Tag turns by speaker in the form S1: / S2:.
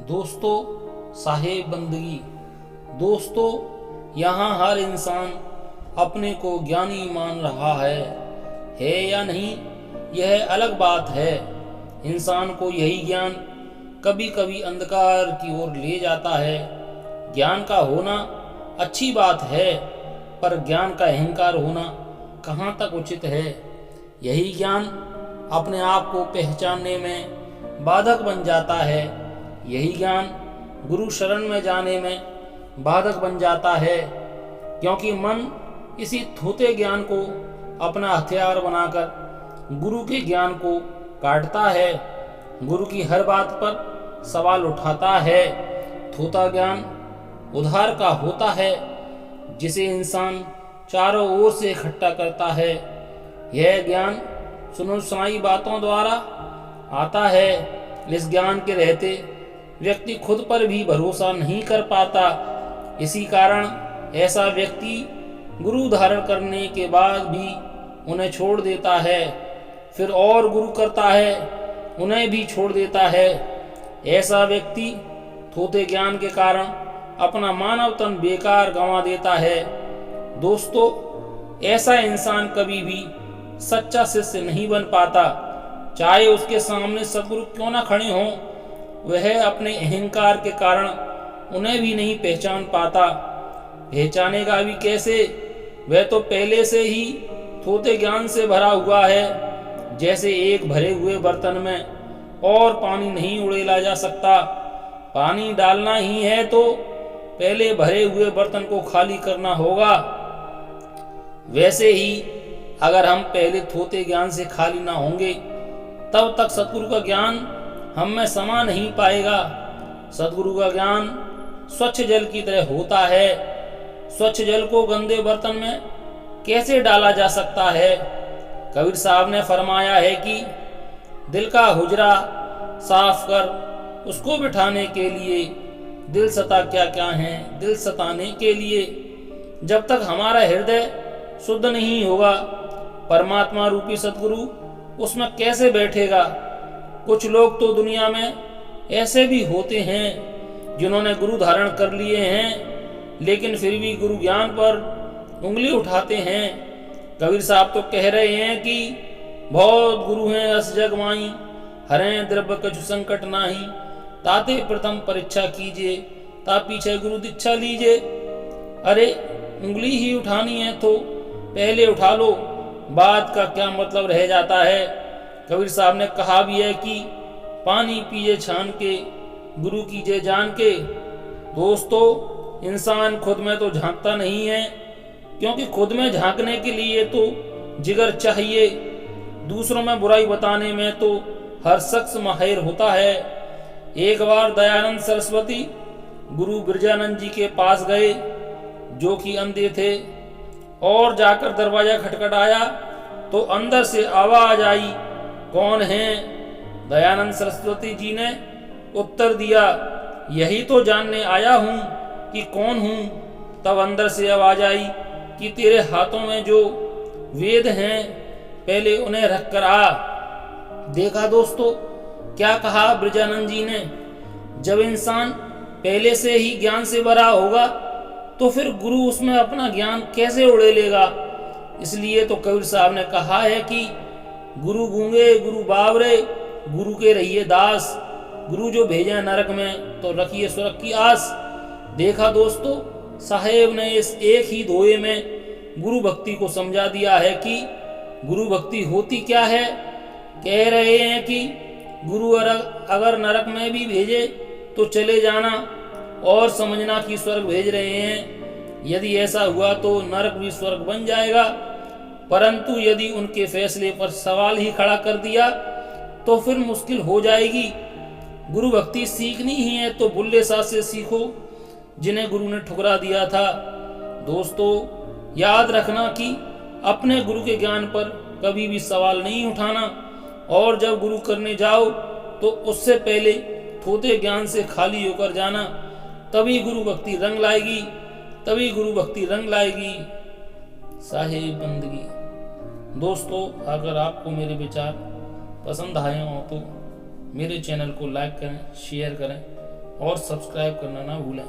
S1: दोस्तों, साहेब बंदगी। दोस्तों, यहाँ हर इंसान अपने को ज्ञानी मान रहा है या नहीं यह अलग बात है। इंसान को यही ज्ञान कभी कभी अंधकार की ओर ले जाता है। ज्ञान का होना अच्छी बात है, पर ज्ञान का अहंकार होना कहाँ तक उचित है। यही ज्ञान अपने आप को पहचानने में बाधक बन जाता है। यही ज्ञान गुरु शरण में जाने में बाधक बन जाता है, क्योंकि मन इसी थोथे ज्ञान को अपना हथियार बनाकर गुरु के ज्ञान को काटता है, गुरु की हर बात पर सवाल उठाता है। थोथा ज्ञान उधार का होता है, जिसे इंसान चारों ओर से इकट्ठा करता है। यह ज्ञान सुनो सुनाई बातों द्वारा आता है। इस ज्ञान के रहते व्यक्ति खुद पर भी भरोसा नहीं कर पाता। इसी कारण ऐसा व्यक्ति गुरु धारण करने के बाद भी उन्हें छोड़ देता है, फिर और गुरु करता है, उन्हें भी छोड़ देता है। ऐसा व्यक्ति थोथे ज्ञान के कारण अपना मानव तन बेकार गंवा देता है। दोस्तों, ऐसा इंसान कभी भी सच्चा शिष्य नहीं बन पाता, चाहे उसके सामने सद्गुरु क्यों ना खड़े हों। वह अपने अहंकार के कारण उन्हें भी नहीं पहचान पाता। पहचानेगा भी कैसे? वह तो पहले से ही थोथे ज्ञान से भरा हुआ है। जैसे एक भरे हुए बर्तन में और पानी नहीं उड़ेला जा सकता। पानी डालना ही है तो पहले भरे हुए बर्तन को खाली करना होगा। वैसे ही अगर हम पहले थोथे ज्ञान से खाली ना होंगे, तब तक सद्गुरु का ज्ञान हम में समा नहीं पाएगा। सद्गुरु का ज्ञान स्वच्छ जल की तरह होता है। स्वच्छ जल को गंदे बर्तन में कैसे डाला जा सकता है? कबीर साहब ने फरमाया है कि दिल का हुजरा साफ कर उसको बिठाने के लिए दिल सता क्या क्या है दिल सताने के लिए। जब तक हमारा हृदय शुद्ध नहीं होगा, परमात्मा रूपी सद्गुरु उसमें कैसे बैठेगा? कुछ लोग तो दुनिया में ऐसे भी होते हैं जिन्होंने गुरु धारण कर लिए हैं, लेकिन फिर भी गुरु ज्ञान पर उंगली उठाते हैं। कबीर साहब तो कह रहे हैं कि बहुत गुरु हैं अस जग माई, हरें द्रव्य कछु संकट नाही, ताते प्रथम परीक्षा कीजिए ता पीछे गुरु दीक्षा लीजिए। अरे, उंगली ही उठानी है तो पहले उठा लो, बात का क्या मतलब रह जाता है। कबीर साहब ने कहा भी है कि पानी पिए छान के, गुरु कीजिए जान के। दोस्तों, इंसान खुद में तो झांकता नहीं है, क्योंकि खुद में झांकने के लिए तो जिगर चाहिए। दूसरों में बुराई बताने में तो हर शख्स माहिर होता है। एक बार दयानंद सरस्वती गुरु बिरजानंद जी के पास गए, जो कि अंधे थे, और जाकर दरवाजा खटखटाया तो अंदर से आवाज आई, कौन है? दयानंद सरस्वती जी ने उत्तर दिया, यही तो जानने आया हूं कि कौन हूं। तब अंदर से आवाज आई कि तेरे हाथों में जो वेद हैं, पहले उन्हें रख कर आ। देखा दोस्तों, क्या कहा ब्रजानंद जी ने? जब इंसान पहले से ही ज्ञान से भरा होगा, तो फिर गुरु उसमें अपना ज्ञान कैसे उड़ेलेगा? इसलिए तो कबीर साहब ने कहा है कि गुरु गूंगे गुरु बावरे, गुरु के रहिए दास, गुरु जो भेजे नरक में तो रखिए स्वर्ग की आस। देखा दोस्तों, साहेब ने इस एक ही धोए में गुरु भक्ति को समझा दिया है कि गुरु भक्ति होती क्या है। कह रहे हैं कि गुरु अगर नरक में भी भेजे तो चले जाना, और समझना कि स्वर्ग भेज रहे हैं। यदि ऐसा हुआ तो नरक भी स्वर्ग बन जाएगा। परंतु यदि उनके फैसले पर सवाल ही खड़ा कर दिया तो फिर मुश्किल हो जाएगी। गुरु भक्ति सीखनी ही है तो बुल्ले साथ से सीखो, जिन्हें गुरु ने ठुकरा दिया था। दोस्तों, याद रखना कि अपने गुरु के ज्ञान पर कभी भी सवाल नहीं उठाना, और जब गुरु करने जाओ तो उससे पहले थोथे ज्ञान से खाली होकर जाना। तभी गुरु भक्ति रंग लाएगी, तभी गुरु भक्ति रंग लाएगी। साहेब बंदगी। दोस्तों, अगर आपको मेरे विचार पसंद आए हों तो मेरे चैनल को लाइक करें, शेयर करें और सब्सक्राइब करना ना भूलें।